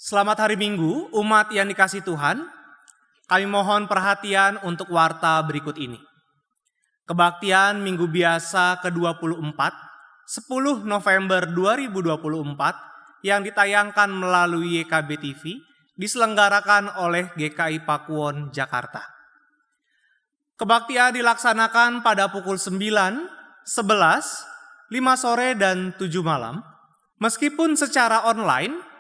Selamat hari Minggu, umat yang dikasihi Tuhan. Kami mohon perhatian untuk warta berikut ini. Kebaktian Minggu Biasa ke-24, 10 November 2024, yang ditayangkan melalui YKB TV, diselenggarakan oleh GKI Pakuwon, Jakarta. Kebaktian dilaksanakan pada pukul 9, 11, 5 sore, dan 7 malam. Meskipun secara online,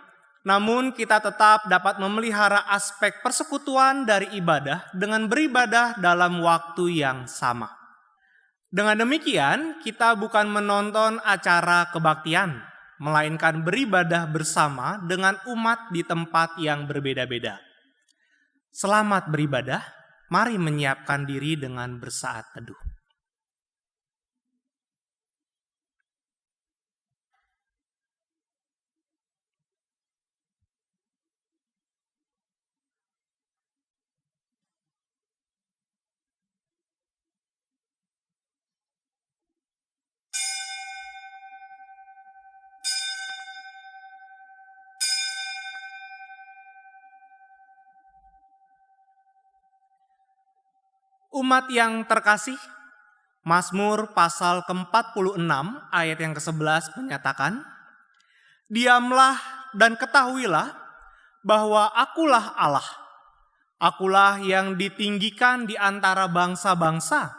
namun kita tetap dapat memelihara aspek persekutuan dari ibadah dengan beribadah dalam waktu yang sama. Dengan demikian, kita bukan menonton acara kebaktian, melainkan beribadah bersama dengan umat di tempat yang berbeda-beda. Selamat beribadah, mari menyiapkan diri dengan bersaat teduh. Umat yang terkasih, Mazmur pasal ke-46 ayat yang ke-11 menyatakan, "Diamlah dan ketahuilah bahwa akulah Allah. Akulah yang ditinggikan di antara bangsa-bangsa,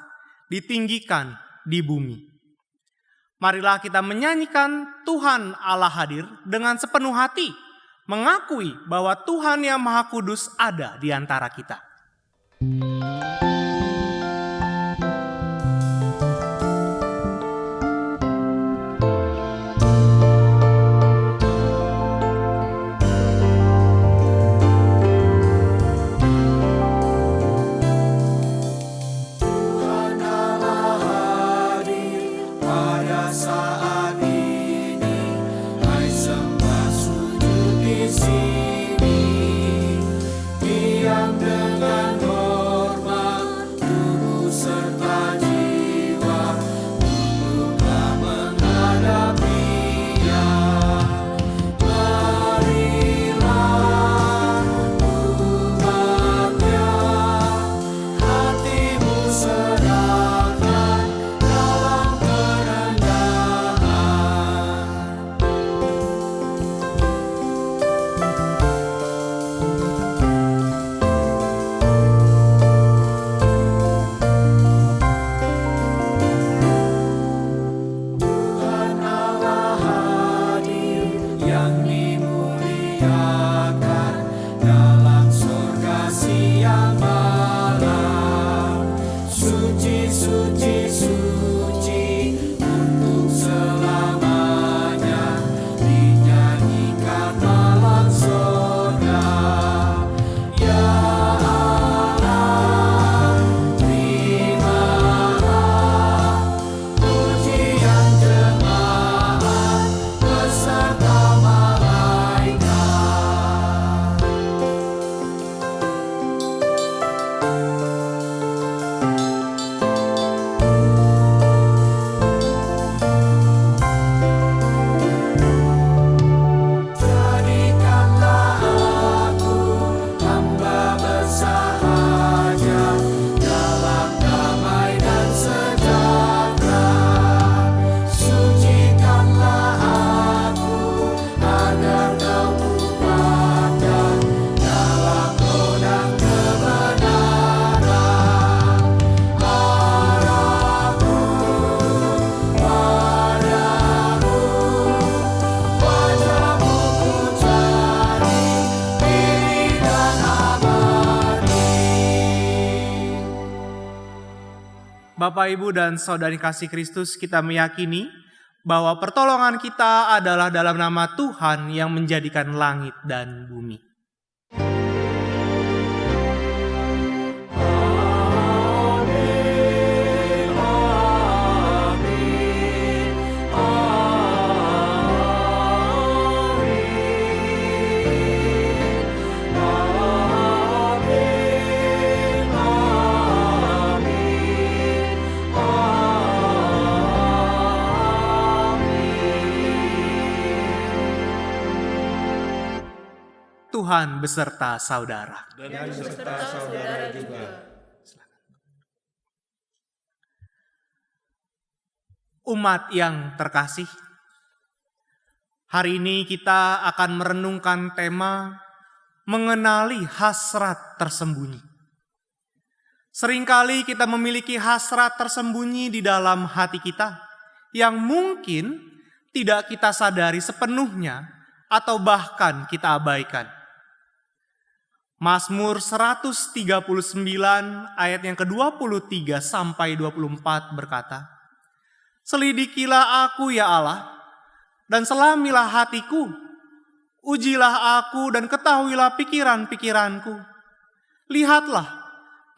ditinggikan di bumi." Marilah kita menyanyikan Tuhan Allah hadir dengan sepenuh hati, mengakui bahwa Tuhan yang Maha Kudus ada di antara kita. Bapak, Ibu, dan Saudari kasih Kristus, kita meyakini bahwa pertolongan kita adalah dalam nama Tuhan yang menjadikan langit dan bumi. Tuhan beserta saudara. Dan beserta saudara juga. Umat yang terkasih, hari ini kita akan merenungkan tema mengenali hasrat tersembunyi. Seringkali kita memiliki hasrat tersembunyi di dalam hati kita yang mungkin tidak kita sadari sepenuhnya atau bahkan kita abaikan. Mazmur 139 ayat yang ke-23 sampai 24 berkata, "Selidikilah aku ya Allah, dan selamilah hatiku. Ujilah aku dan ketahuilah pikiran-pikiranku. Lihatlah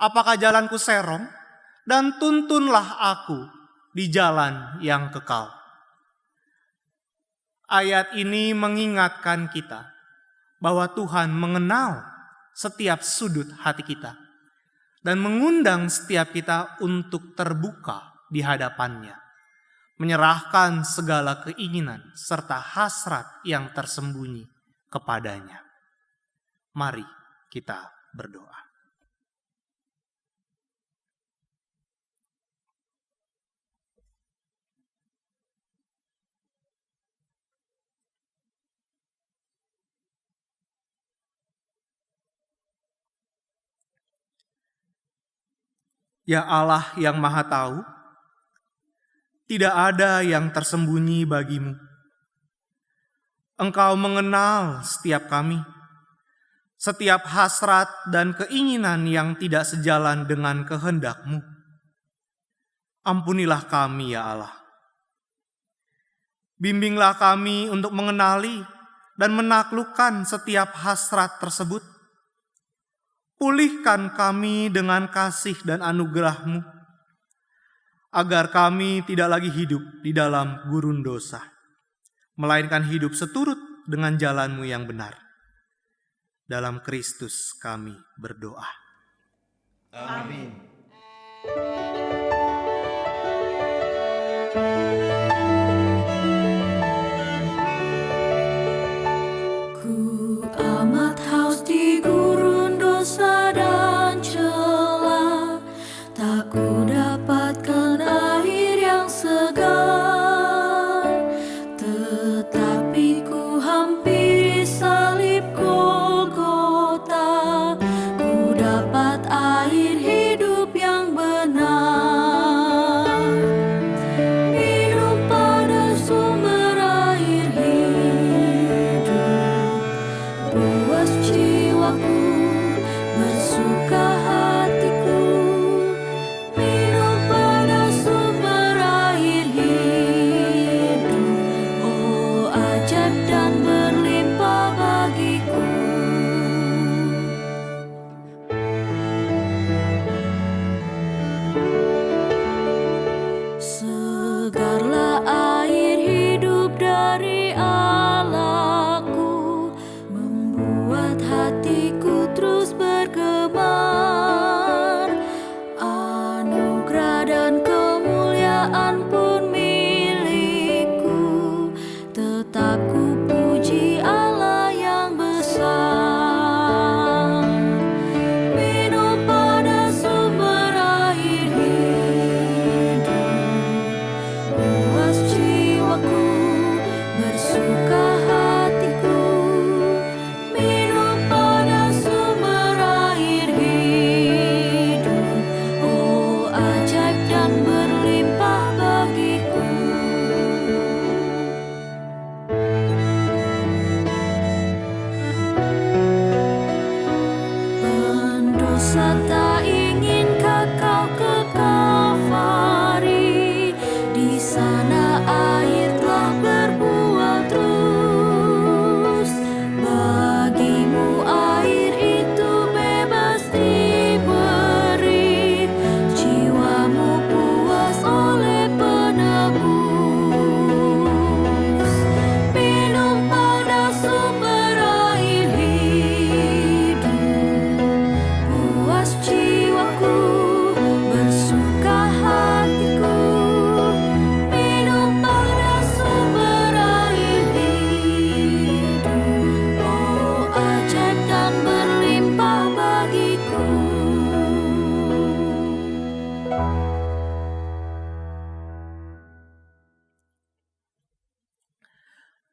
apakah jalanku serong, dan tuntunlah aku di jalan yang kekal." Ayat ini mengingatkan kita bahwa Tuhan mengenal setiap sudut hati kita dan mengundang setiap kita untuk terbuka di hadapannya, menyerahkan segala keinginan serta hasrat yang tersembunyi kepadanya. Mari kita berdoa. Ya Allah yang Maha Tahu, tidak ada yang tersembunyi bagimu. Engkau mengenal setiap kami, setiap hasrat dan keinginan yang tidak sejalan dengan kehendak-Mu. Ampunilah kami ya Allah. Bimbinglah kami untuk mengenali dan menaklukkan setiap hasrat tersebut. Pulihkan kami dengan kasih dan anugerah-Mu, agar kami tidak lagi hidup di dalam gurun dosa, melainkan hidup seturut dengan jalan-Mu yang benar. Dalam Kristus kami berdoa. Amin. Ku amat haus di gurun dosa dan celah, tak ku dapatkan air yang segar, tetapi ku hampiri salib Golgota, ku dapat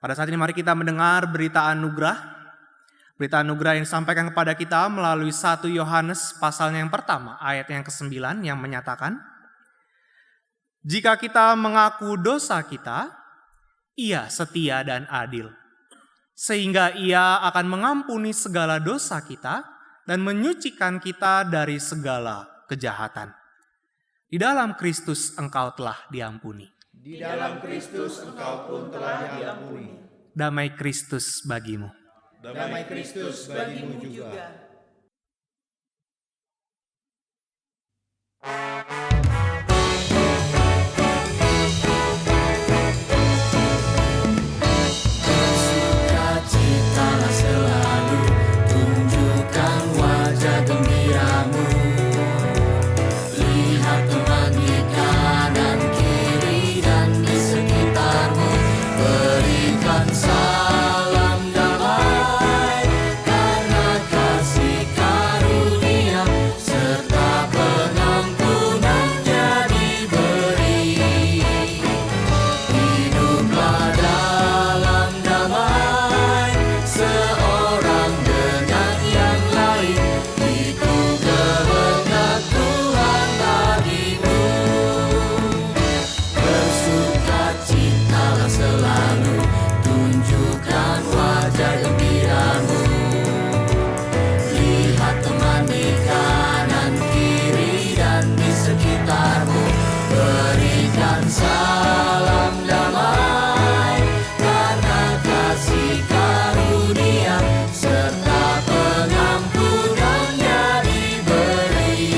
Pada saat ini mari kita mendengar berita anugerah. Berita anugerah yang disampaikan kepada kita melalui 1 Yohanes pasalnya yang pertama, ayat yang ke-9 yang menyatakan, jika kita mengaku dosa kita, Ia setia dan adil, sehingga Ia akan mengampuni segala dosa kita dan menyucikan kita dari segala kejahatan. Di dalam Kristus engkau telah diampuni. Di dalam Kristus engkau pun telah diampuni. Damai Kristus bagimu. Damai Kristus bagimu juga. Bersukacitalah selalu, tunjukkan wajah gembiramu. Lihat teman di kanan kiri dan di sekitarmu. Berikan salam damai, karena kasih karunia serta pengampunannya diberi. Hiduplah dalam damai, seorang dengan yang lain. Itu kehendak Tuhan bagimu. Bersukacitalah selalu, tunjukkan wajah gembiramu. Lihat teman di kanan kiri dan di sekitarmu. Berikan salam damai, karena kasih karunia serta pengampunannya diberi.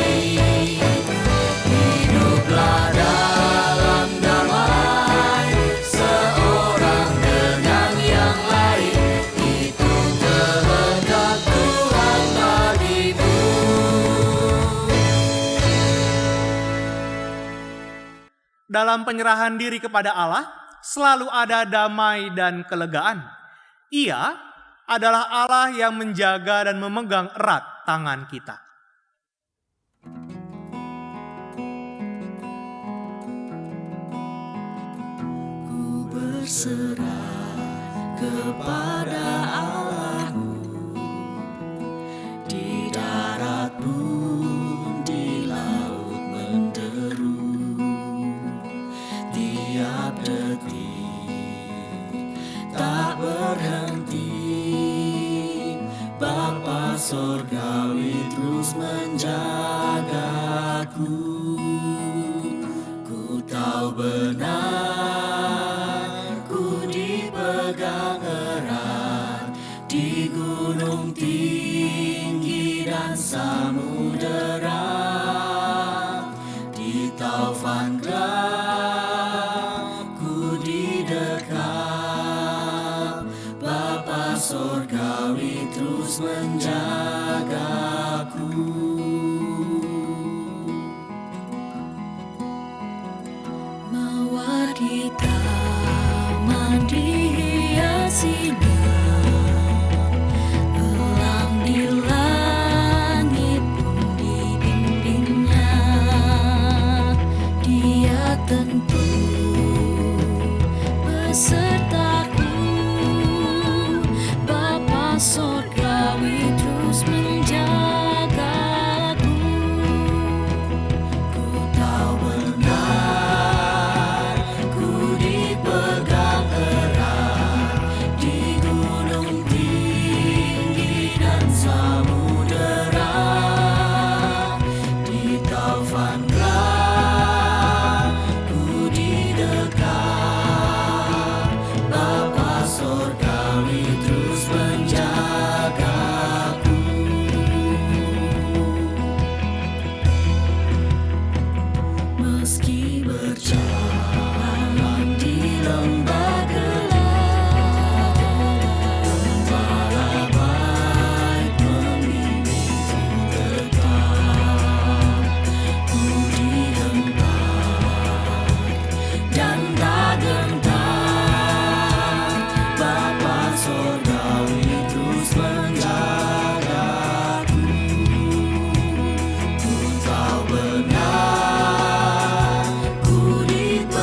Hiduplah dalam damai, seorang dengan yang lain. Itu kehendak Tuhan bagimu. Dalam penyerahan diri kepada Allah, selalu ada damai dan kelegaan. Ia adalah Allah yang menjaga dan memegang erat tangan kita. Ku berserah kepada Allahku, di darat pun di laut menderu. Tiap detik tak berhenti, Bapa Sorgawi terus menjagaku. Ku tahu benar, ku dipegang erat di gunung tinggi dan samudera, di taufan gelap ku didekat. Bapa Sorgawi terus menjagaku. Mawar kita dihiasinya, elang di langit pun dibimbingnya. Dia tentu besertaku, Bapa Sorgawi terus menjagaku. Ku tahu benar, ku dipegang erat di gunung tinggi dan samudera, di taufan gelap ku didekat. Bapa Sorgawi terus menjagaku. Meski berjalan di lembah gelap, Gembala baik membimbingku tetap. Ku diempat dan tak gentar, Bapa Sorgawi terus menjagaku. Ku tahu benar, ku dipegang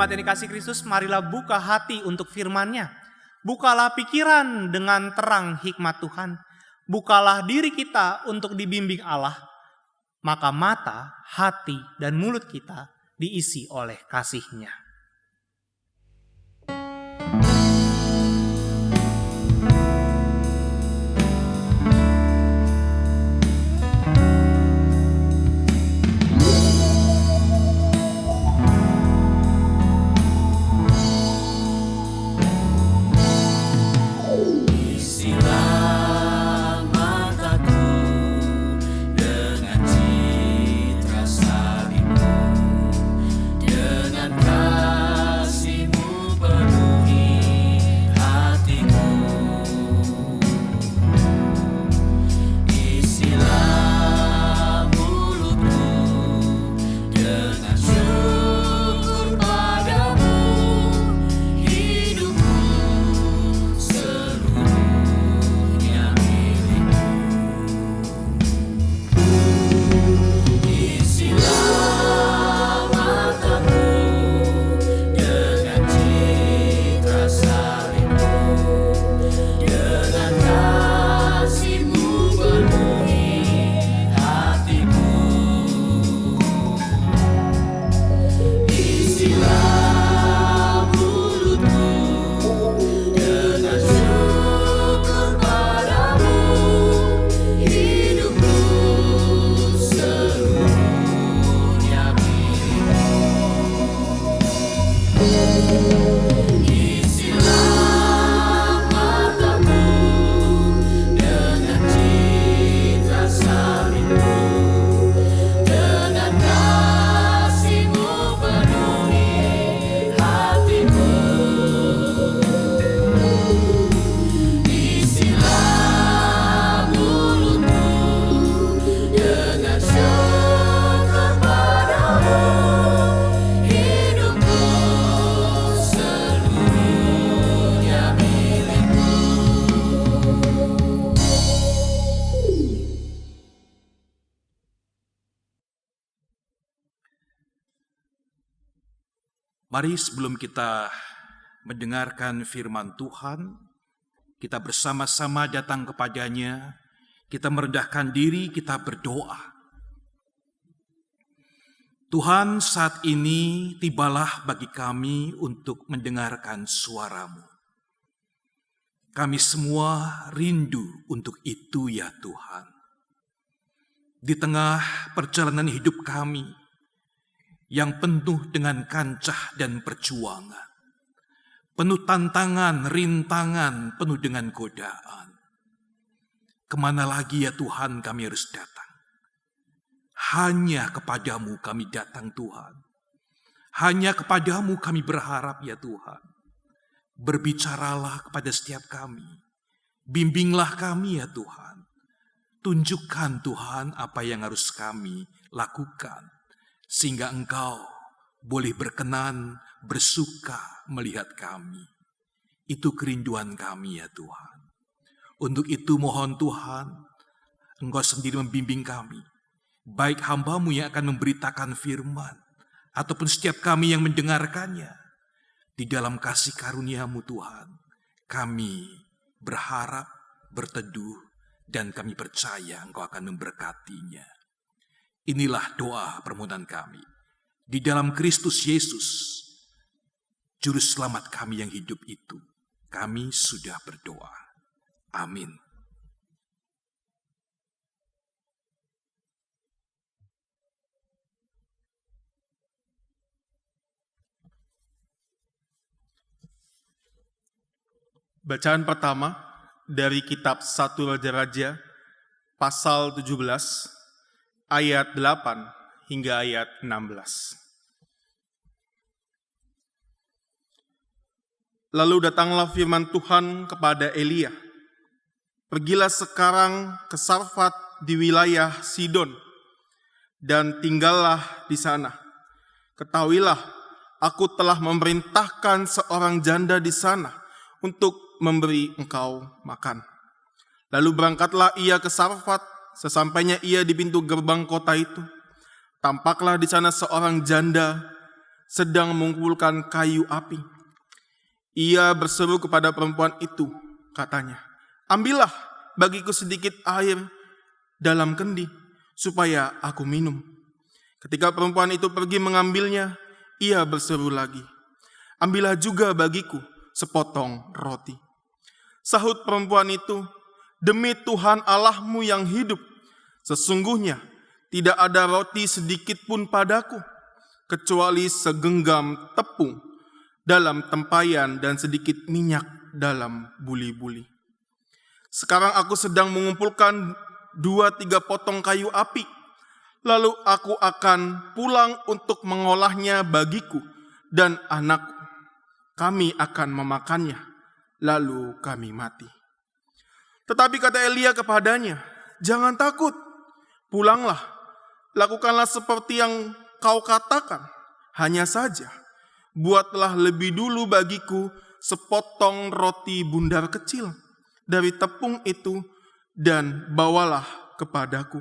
Umat yang dikasihi Kristus, marilah buka hati untuk firman-Nya. Bukalah pikiran dengan terang hikmat Tuhan. Bukalah diri kita untuk dibimbing Allah. Maka mata, hati, dan mulut kita diisi oleh kasih-Nya. Mari sebelum kita mendengarkan firman Tuhan, kita bersama-sama datang kepadanya, kita merendahkan diri, kita berdoa. Tuhan, saat ini tibalah bagi kami untuk mendengarkan suara-Mu. Kami semua rindu untuk itu ya Tuhan. Di tengah perjalanan hidup kami, yang penuh dengan kancah dan perjuangan, penuh tantangan, rintangan, penuh dengan godaan. Kemana lagi ya Tuhan kami harus datang? Hanya kepadamu kami datang Tuhan. Hanya kepadamu kami berharap ya Tuhan. Berbicaralah kepada setiap kami. Bimbinglah kami ya Tuhan. Tunjukkan Tuhan apa yang harus kami lakukan, sehingga Engkau boleh berkenan, bersuka melihat kami. Itu kerinduan kami ya Tuhan. Untuk itu mohon Tuhan, Engkau sendiri membimbing kami. Baik hamba-Mu yang akan memberitakan firman, ataupun setiap kami yang mendengarkannya. Di dalam kasih karunia-Mu Tuhan, kami berharap, berteduh, dan kami percaya Engkau akan memberkatinya. Inilah doa permohonan kami. Di dalam Kristus Yesus, Juru Selamat kami yang hidup itu, kami sudah berdoa. Amin. Bacaan pertama dari kitab 1 Raja-Raja, pasal 17, ayat 8 hingga ayat 16. Lalu datanglah firman Tuhan kepada Elia, "Pergilah sekarang ke Sarfat di wilayah Sidon, dan tinggallah di sana. Ketahuilah, aku telah memerintahkan seorang janda di sana untuk memberi engkau makan." Lalu berangkatlah ia ke Sarfat. Sesampainya ia di pintu gerbang kota itu, tampaklah di sana seorang janda sedang mengumpulkan kayu api. Ia berseru kepada perempuan itu, katanya, "Ambillah bagiku sedikit air dalam kendi, supaya aku minum." Ketika perempuan itu pergi mengambilnya, ia berseru lagi, "Ambillah juga bagiku sepotong roti." Sahut perempuan itu, "Demi Tuhan Allahmu yang hidup, sesungguhnya tidak ada roti sedikit pun padaku, kecuali segenggam tepung dalam tempayan dan sedikit minyak dalam buli-buli. Sekarang aku sedang mengumpulkan 2-3 potong kayu api, lalu aku akan pulang untuk mengolahnya bagiku dan anakku. Kami akan memakannya, lalu kami mati." Tetapi kata Elia kepadanya, "Jangan takut, pulanglah, lakukanlah seperti yang kau katakan. Hanya saja, buatlah lebih dulu bagiku sepotong roti bundar kecil dari tepung itu dan bawalah kepadaku.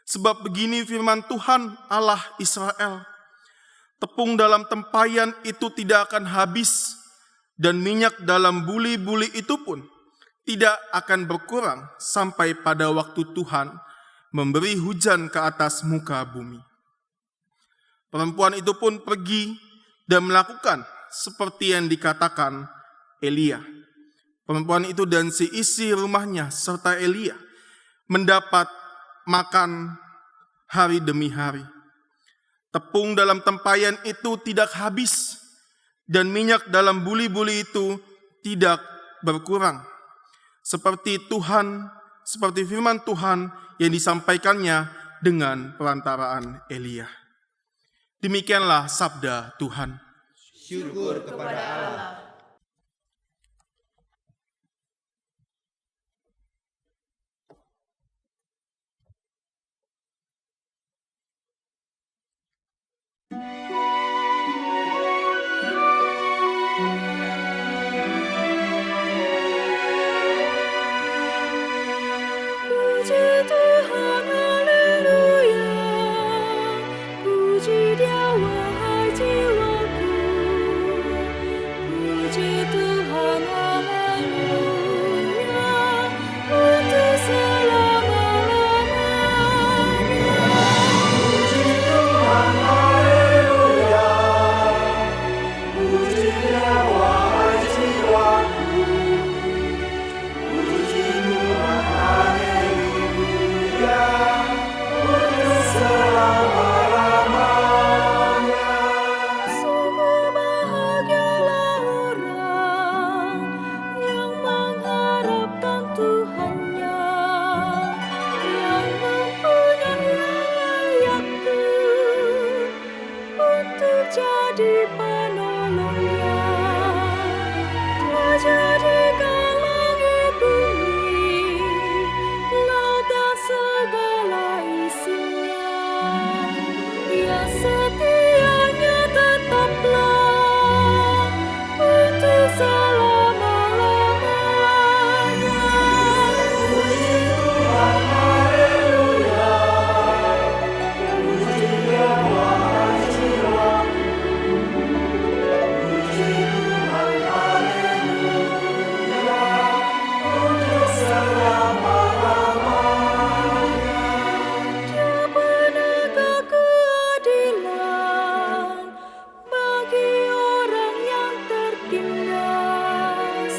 Sebab begini firman Tuhan Allah Israel, tepung dalam tempayan itu tidak akan habis, dan minyak dalam buli-buli itu pun tidak akan berkurang sampai pada waktu Tuhan memberi hujan ke atas muka bumi." Perempuan itu pun pergi dan melakukan seperti yang dikatakan Elia. Perempuan itu dan seisi rumahnya serta Elia mendapat makan hari demi hari. Tepung dalam tempayan itu tidak habis, dan minyak dalam buli-buli itu tidak berkurang. Seperti firman Tuhan yang disampaikannya dengan perantaraan Elia. Demikianlah sabda Tuhan. Syukur kepada Allah. Puji Tuhan, haleluya. Puji Dia, wahai jiwaku. Puji Tuhan, haleluya. Untuk selama-lamanya. Puji Tuhan, haleluya. Puji Dia, wahai jiwaku. Puji Tuhan, haleluya, untuk selama-lamanya. Sungguh bahagialah orang yang mengharapkan Tuhannya, yang mempunyai layakku untuk jadi penolongnya. Telah jadikan langit bumi, laut dan segala isinya. Yang setianya tetaplah untuk selama-lamanya. Puji Tuhan, haleluya. Puji Dia, wahai jiwaku. Puji Tuhan, haleluya, untuk selama-lamanya. Dia penegak keadilan bagi orang yang tertindas.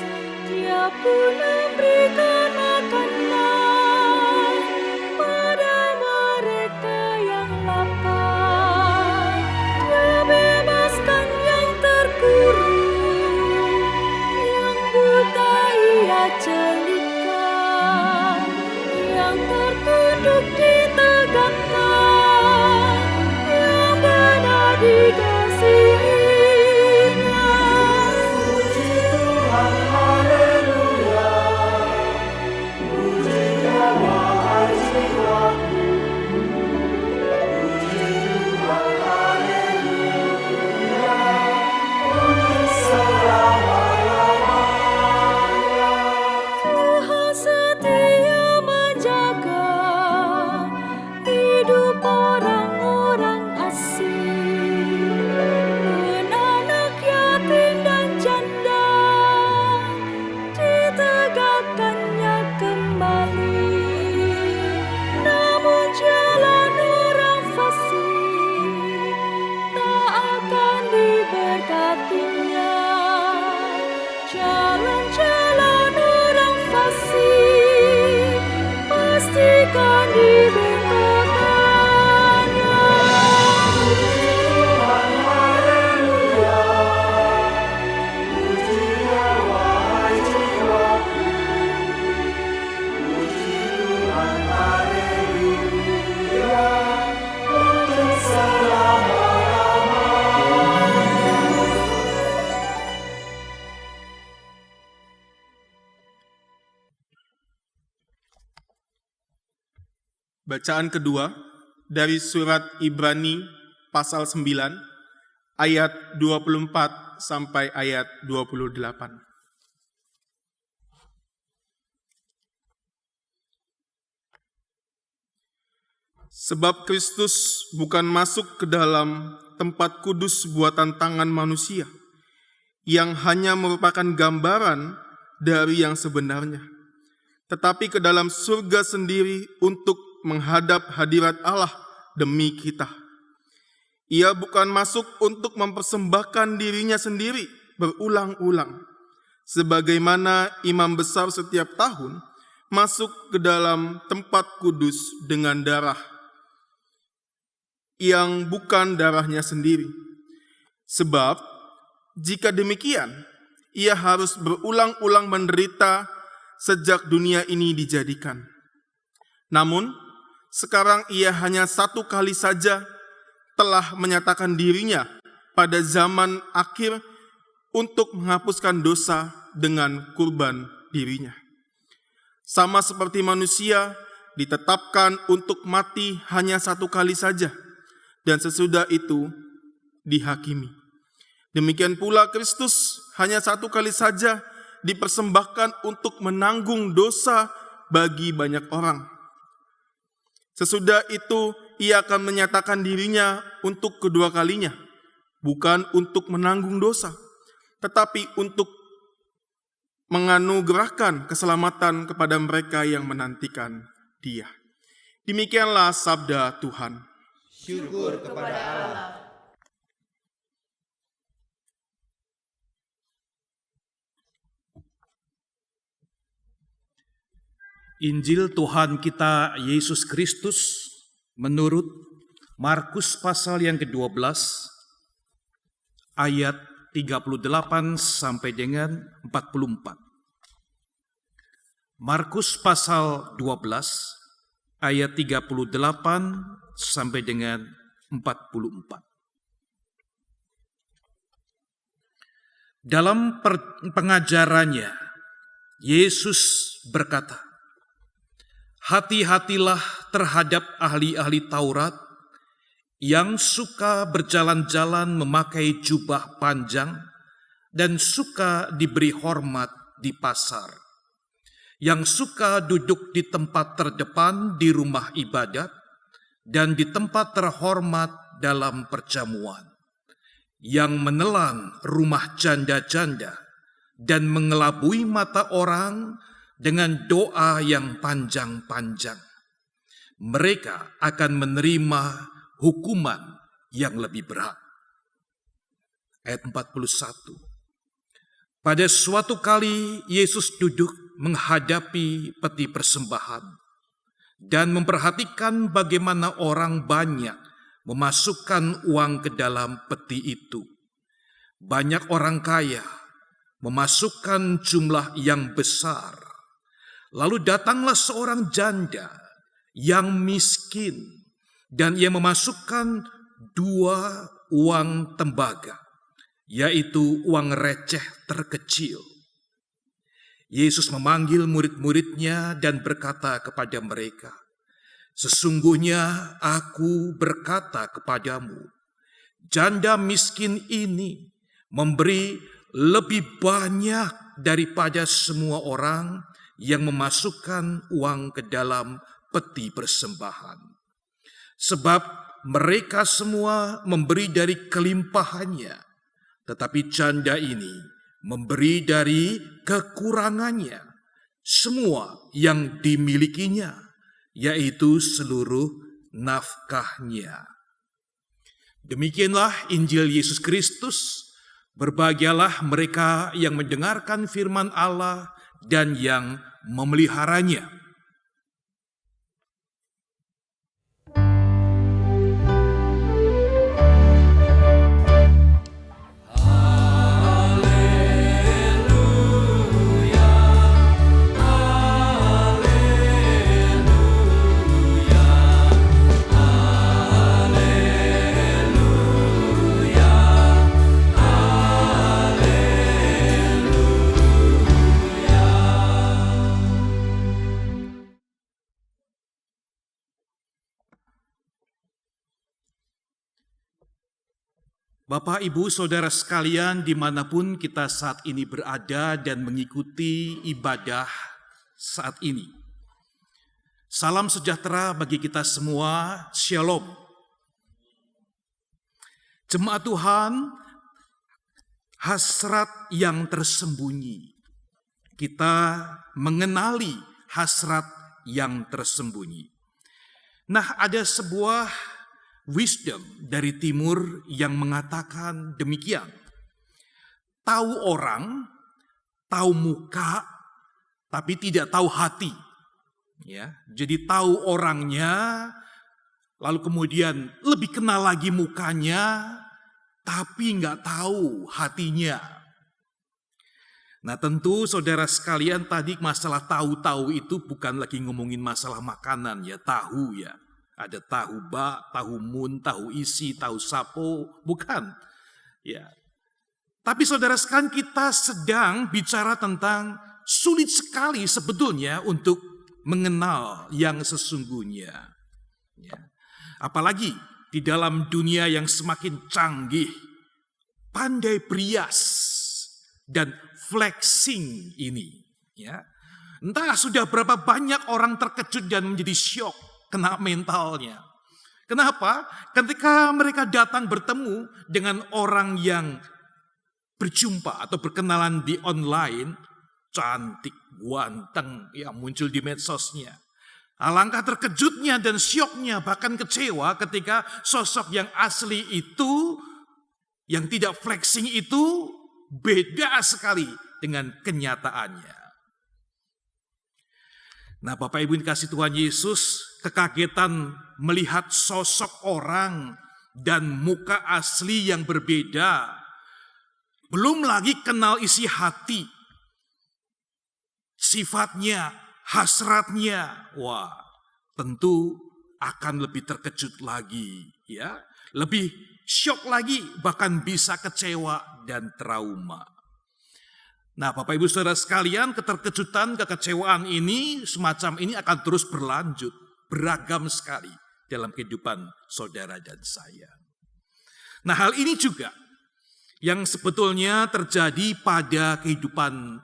Dia pun memberikan makanan pada mereka yang lapar. Dia bebaskan yang terkurung, yang buta Ia celupkan, yang tertunduk ditegakkan, yang benar dikasihinya. Puji Tuhan, haleluya. Puji Dia, wahai jiwaku. Puji Tuhan, haleluya, untuk selama-lamanya. Tuhan setia menjaga hidup orang-orang asing. hatinya, jalan-jalan orang fasik pastikan dibengkokkannya. Tuhan, haleluya. Pujilah wahai jiwaku. Puji Tuhan, haleluya. Untuk selama-lamanya. Bacaan kedua dari surat Ibrani pasal 9 ayat 24 sampai ayat 28. Sebab Kristus bukan masuk ke dalam tempat kudus buatan tangan manusia, yang hanya merupakan gambaran dari yang sebenarnya, tetapi ke dalam surga sendiri untuk menghadap hadirat Allah demi kita. Ia bukan masuk untuk mempersembahkan dirinya sendiri berulang-ulang, sebagaimana imam besar setiap tahun masuk ke dalam tempat kudus dengan darah yang bukan darahnya sendiri. Sebab jika demikian, ia harus berulang-ulang menderita sejak dunia ini dijadikan. Namun, sekarang ia hanya satu kali saja telah menyatakan dirinya pada zaman akhir untuk menghapuskan dosa dengan kurban dirinya. Sama seperti manusia ditetapkan untuk mati hanya satu kali saja, dan sesudah itu dihakimi. Demikian pula Kristus hanya satu kali saja dipersembahkan untuk menanggung dosa bagi banyak orang. Sesudah itu ia akan menyatakan dirinya untuk kedua kalinya, bukan untuk menanggung dosa, tetapi untuk menganugerahkan keselamatan kepada mereka yang menantikan Dia. Demikianlah sabda Tuhan. Syukur kepada Allah. Injil Tuhan kita Yesus Kristus menurut Markus pasal yang ke-12 ayat 38 sampai dengan 44. Markus pasal 12 ayat 38 sampai dengan 44. Dalam pengajarannya, Yesus berkata, "Hati-hatilah terhadap ahli-ahli Taurat yang suka berjalan-jalan memakai jubah panjang dan suka diberi hormat di pasar, yang suka duduk di tempat terdepan di rumah ibadat dan di tempat terhormat dalam perjamuan, yang menelan rumah janda-janda dan mengelabui mata orang dengan doa yang panjang-panjang. Mereka akan menerima hukuman yang lebih berat." Ayat 41. Pada suatu kali Yesus duduk menghadapi peti persembahan dan memperhatikan bagaimana orang banyak memasukkan uang ke dalam peti itu. Banyak orang kaya memasukkan jumlah yang besar. Lalu datanglah seorang janda yang miskin dan ia memasukkan 2 uang tembaga, yaitu uang receh terkecil. Yesus memanggil murid-muridnya dan berkata kepada mereka, "Sesungguhnya aku berkata kepadamu, janda miskin ini memberi lebih banyak daripada semua orang yang memasukkan uang ke dalam peti persembahan. Sebab mereka semua memberi dari kelimpahannya, tetapi janda ini memberi dari kekurangannya semua yang dimilikinya, yaitu seluruh nafkahnya." Demikianlah Injil Yesus Kristus. Berbahagialah mereka yang mendengarkan firman Allah dan yang memeliharanya. Bapak, Ibu, Saudara sekalian, dimanapun kita saat ini berada dan mengikuti ibadah saat ini. Salam sejahtera bagi kita semua, Shalom. Jemaat Tuhan, hasrat yang tersembunyi. Kita mengenali hasrat yang tersembunyi. Nah, ada sebuah wisdom dari timur yang mengatakan demikian. Tahu orang, tahu muka, tapi tidak tahu hati. Ya, jadi tahu orangnya, lalu kemudian lebih kenal lagi mukanya, tapi nggak tahu hatinya. Nah, tentu saudara sekalian, tadi masalah tahu-tahu itu bukan lagi ngomongin masalah makanan ya, tahu ya. Ada tahu bak, tahu mun, tahu isi, tahu sapo, bukan. Ya. Tapi saudara sekalian, kita sedang bicara tentang sulit sekali sebetulnya untuk mengenal yang sesungguhnya. Ya. Apalagi di dalam dunia yang semakin canggih, pandai berias dan flexing ini. Ya. Entah sudah berapa banyak orang terkejut dan menjadi syok. Kena mentalnya. Kenapa? Ketika mereka datang bertemu dengan orang yang berjumpa atau berkenalan di online, cantik, ganteng, ya muncul di medsosnya. Alangkah terkejutnya dan syoknya, bahkan kecewa ketika sosok yang asli itu, yang tidak flexing itu, beda sekali dengan kenyataannya. Nah, Bapak Ibu dikasih Tuhan Yesus, kekagetan melihat sosok orang dan muka asli yang berbeda. Belum lagi kenal isi hati, sifatnya, hasratnya. Wah, tentu akan lebih terkejut lagi, ya. Lebih syok lagi, bahkan bisa kecewa dan trauma. Nah, Bapak Ibu Saudara sekalian, keterkejutan, kekecewaan ini, semacam ini akan terus berlanjut, beragam sekali dalam kehidupan saudara dan saya. Nah, hal ini juga yang sebetulnya terjadi pada kehidupan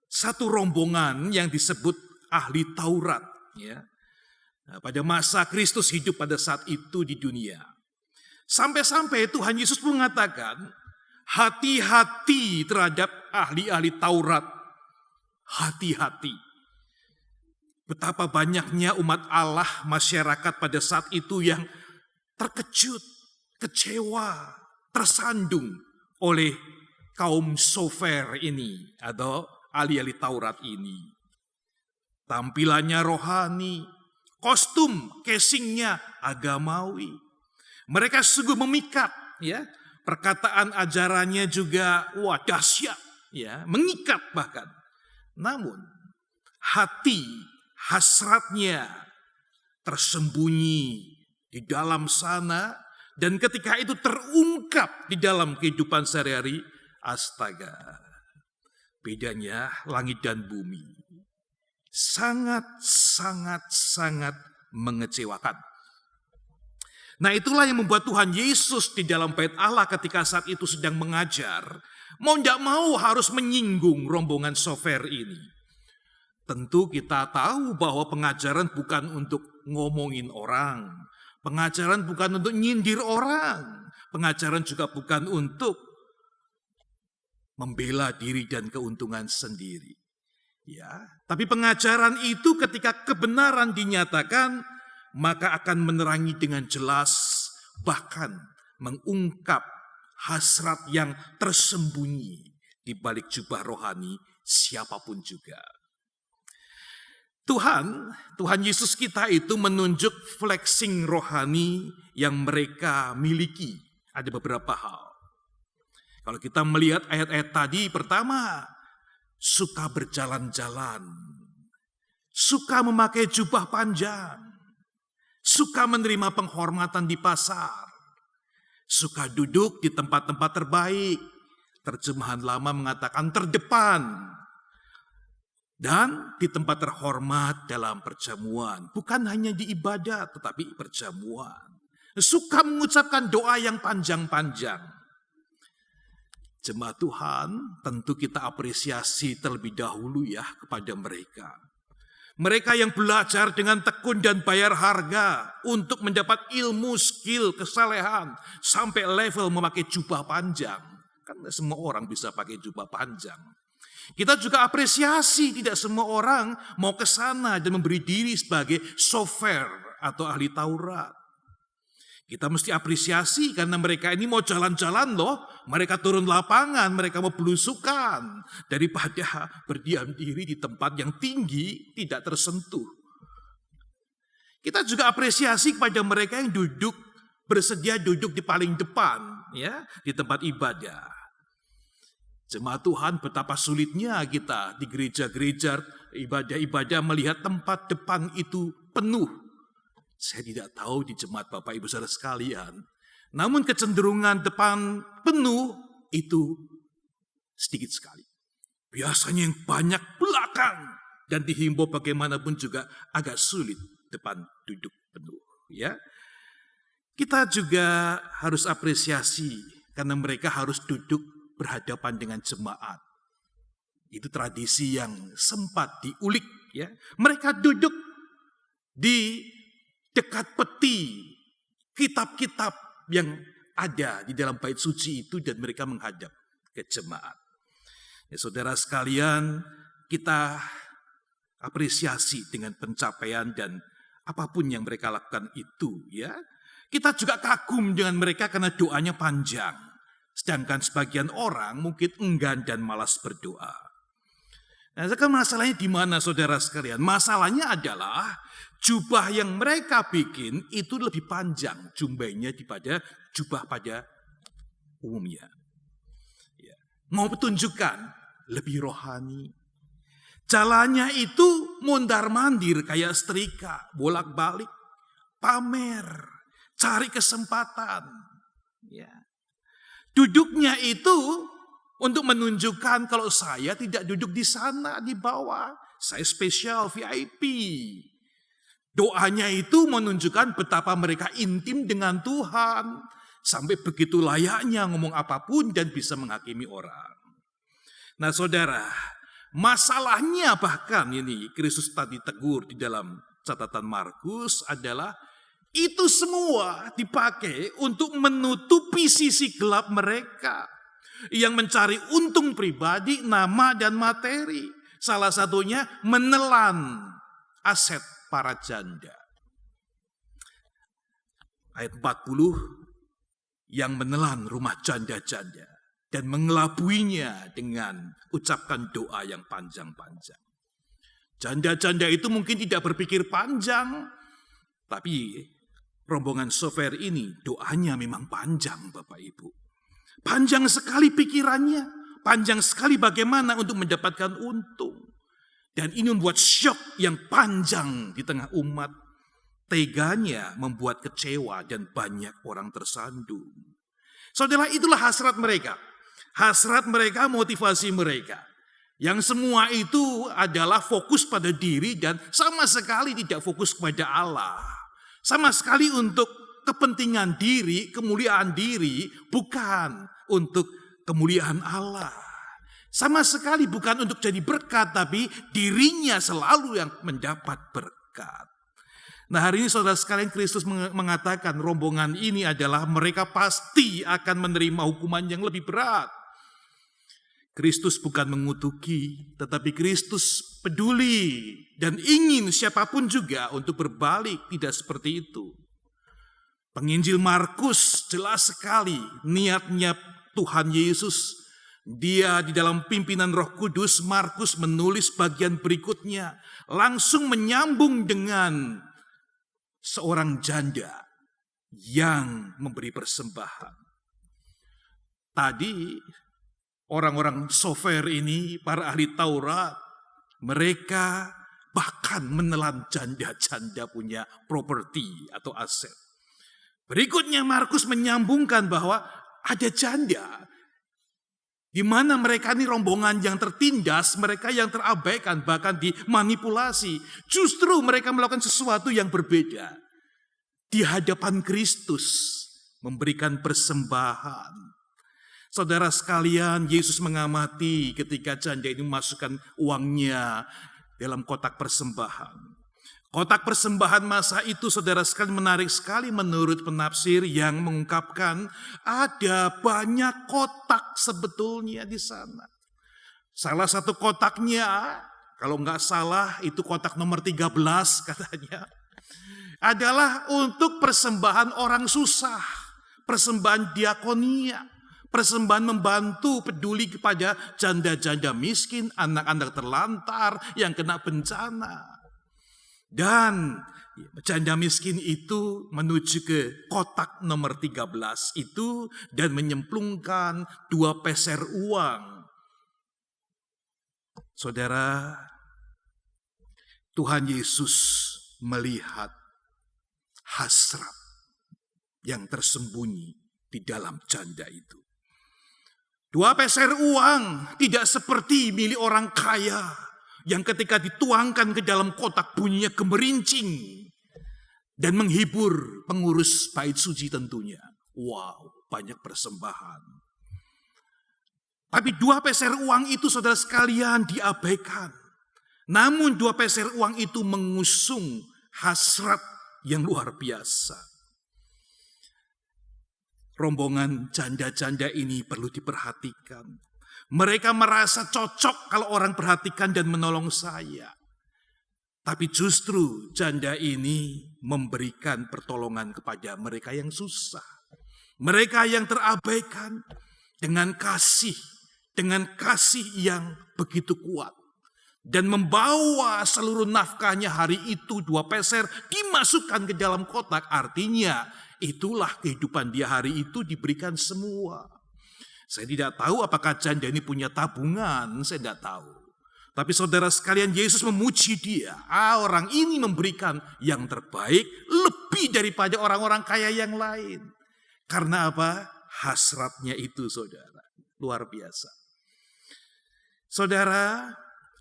satu rombongan yang disebut ahli Taurat. Ya. Nah, pada masa Kristus hidup pada saat itu di dunia. Sampai-sampai Tuhan Yesus mengatakan, hati-hati terhadap ahli-ahli Taurat. Hati-hati. Betapa banyaknya umat Allah, masyarakat pada saat itu yang terkejut, kecewa, tersandung oleh kaum sofer ini atau ahli-ahli Taurat ini. Tampilannya rohani, kostum, casingnya agamawi. Mereka sungguh memikat, ya. Perkataan ajarannya juga dahsyat, ya, mengikat bahkan. Namun hati, hasratnya tersembunyi di dalam sana, dan ketika itu terungkap di dalam kehidupan sehari-hari, astaga, bedanya langit dan bumi. Sangat mengecewakan. Nah, itulah yang membuat Tuhan Yesus di dalam bait Allah ketika saat itu sedang mengajar, mau tidak mau harus menyinggung rombongan sofer ini. Tentu kita tahu bahwa pengajaran bukan untuk ngomongin orang, pengajaran bukan untuk nyindir orang, pengajaran juga bukan untuk membela diri dan keuntungan sendiri. Ya, tapi pengajaran itu ketika kebenaran dinyatakan, maka akan menerangi dengan jelas, bahkan mengungkap hasrat yang tersembunyi di balik jubah rohani siapapun juga. Tuhan Yesus kita itu menunjuk flexing rohani yang mereka miliki. Ada beberapa hal. Kalau kita melihat ayat-ayat tadi, pertama, suka berjalan-jalan, suka memakai jubah panjang, suka menerima penghormatan di pasar, suka duduk di tempat-tempat terbaik, terjemahan lama mengatakan terdepan, dan di tempat terhormat dalam perjamuan. Bukan hanya di ibadat, tetapi perjamuan. Suka mengucapkan doa yang panjang-panjang. Jemaat Tuhan, tentu kita apresiasi terlebih dahulu ya kepada mereka. Mereka yang belajar dengan tekun dan bayar harga untuk mendapat ilmu, skill, kesalehan, sampai level memakai jubah panjang. Kan semua orang bisa pakai jubah panjang. Kita juga apresiasi tidak semua orang mau ke sana dan memberi diri sebagai sofer atau ahli Taurat. Kita mesti apresiasi karena mereka ini mau jalan-jalan loh. Mereka turun lapangan, mereka mau belusukan. Daripada berdiam diri di tempat yang tinggi, tidak tersentuh. Kita juga apresiasi kepada mereka yang bersedia duduk di paling depan, ya, di tempat ibadah. Jemaat Tuhan, betapa sulitnya kita di gereja-gereja ibadah-ibadah melihat tempat depan itu penuh. Saya tidak tahu di jemaat Bapak Ibu Saudara sekalian. Namun kecenderungan depan penuh itu sedikit sekali. Biasanya yang banyak belakang. Dan dihimbau bagaimanapun juga agak sulit depan duduk penuh. Ya, kita juga harus apresiasi karena mereka harus duduk berhadapan dengan jemaat. Itu tradisi yang sempat diulik. Ya, mereka duduk di dekat peti kitab-kitab yang ada di dalam bait suci itu dan mereka menghadap ke jemaat. Ya, saudara sekalian, kita apresiasi dengan pencapaian dan apapun yang mereka lakukan itu, ya. Kita juga kagum dengan mereka karena doanya panjang. Sedangkan sebagian orang mungkin enggan dan malas berdoa. Nah, sekarang masalahnya di mana saudara sekalian? Masalahnya adalah jubah yang mereka bikin itu lebih panjang jumlahnya daripada jubah pada umumnya. Ya. Mau tunjukkan lebih rohani. Jalannya itu mondar-mandir kayak setrika, bolak-balik, pamer, cari kesempatan. Ya. Duduknya itu untuk menunjukkan kalau saya tidak duduk di sana, di bawah. Saya spesial VIP. Doanya itu menunjukkan betapa mereka intim dengan Tuhan. Sampai begitu layaknya ngomong apapun dan bisa menghakimi orang. Nah saudara, masalahnya bahkan ini Kristus tadi tegur di dalam catatan Markus adalah itu semua dipakai untuk menutupi sisi gelap mereka yang mencari untung pribadi, nama dan materi. Salah satunya menelan aset para janda. Ayat 40, yang menelan rumah janda-janda dan mengelabuinya dengan ucapkan doa yang panjang-panjang. Janda-janda itu mungkin tidak berpikir panjang, tapi rombongan sofer ini doanya memang panjang, Bapak Ibu. Panjang sekali pikirannya, panjang sekali bagaimana untuk mendapatkan untung. Dan ini membuat syok yang panjang di tengah umat. Teganya membuat kecewa dan banyak orang tersandung. Saudara, itulah hasrat mereka. Hasrat mereka, motivasi mereka. Yang semua itu adalah fokus pada diri dan sama sekali tidak fokus kepada Allah. Sama sekali untuk kepentingan diri, kemuliaan diri, bukan untuk kemuliaan Allah. Sama sekali bukan untuk jadi berkat, tapi dirinya selalu yang mendapat berkat. Nah hari ini saudara sekalian, Kristus mengatakan rombongan ini adalah mereka pasti akan menerima hukuman yang lebih berat. Kristus bukan mengutuki, tetapi Kristus peduli dan ingin siapapun juga untuk berbalik, tidak seperti itu. Penginjil Markus jelas sekali niatnya Tuhan Yesus. Dia di dalam pimpinan Roh Kudus, Markus menulis bagian berikutnya, langsung menyambung dengan seorang janda yang memberi persembahan. Tadi orang-orang sofer ini, para ahli Taurat, mereka bahkan menelan janda-janda punya properti atau aset. Berikutnya Markus menyambungkan bahwa ada janda di mana mereka ini rombongan yang tertindas, mereka yang terabaikan, bahkan dimanipulasi. Justru mereka melakukan sesuatu yang berbeda. Di hadapan Kristus memberikan persembahan. Saudara sekalian, Yesus mengamati ketika janda ini memasukkan uangnya dalam kotak persembahan. Kotak persembahan masa itu, saudara sekalian, menarik sekali menurut penafsir yang mengungkapkan ada banyak kotak sebetulnya di sana. Salah satu kotaknya, kalau nggak salah itu kotak nomor 13 katanya, adalah untuk persembahan orang susah, persembahan diakonia, persembahan membantu peduli kepada janda-janda miskin, anak-anak terlantar yang kena bencana. Dan janda miskin itu menuju ke kotak nomor 13 itu dan menyemplungkan 2 peser uang. Saudara, Tuhan Yesus melihat hasrat yang tersembunyi di dalam janda itu. 2 peser uang tidak seperti milik orang kaya yang ketika dituangkan ke dalam kotak bunyinya gemerincing dan menghibur pengurus bait suci tentunya. Wow, banyak persembahan. Tapi 2 peser uang itu, saudara sekalian, diabaikan. Namun 2 peser uang itu mengusung hasrat yang luar biasa. Rombongan janda-janda ini perlu diperhatikan. Mereka merasa cocok kalau orang perhatikan dan menolong saya. Tapi justru janda ini memberikan pertolongan kepada mereka yang susah. Mereka yang terabaikan dengan kasih yang begitu kuat. Dan membawa seluruh nafkahnya hari itu 2 peser dimasukkan ke dalam kotak. Artinya itulah kehidupan dia hari itu diberikan semua. Saya tidak tahu apakah janda ini punya tabungan, saya tidak tahu. Tapi saudara sekalian, Yesus memuji dia. Orang ini memberikan yang terbaik lebih daripada orang-orang kaya yang lain. Karena apa? Hasratnya itu, saudara. Luar biasa. Saudara,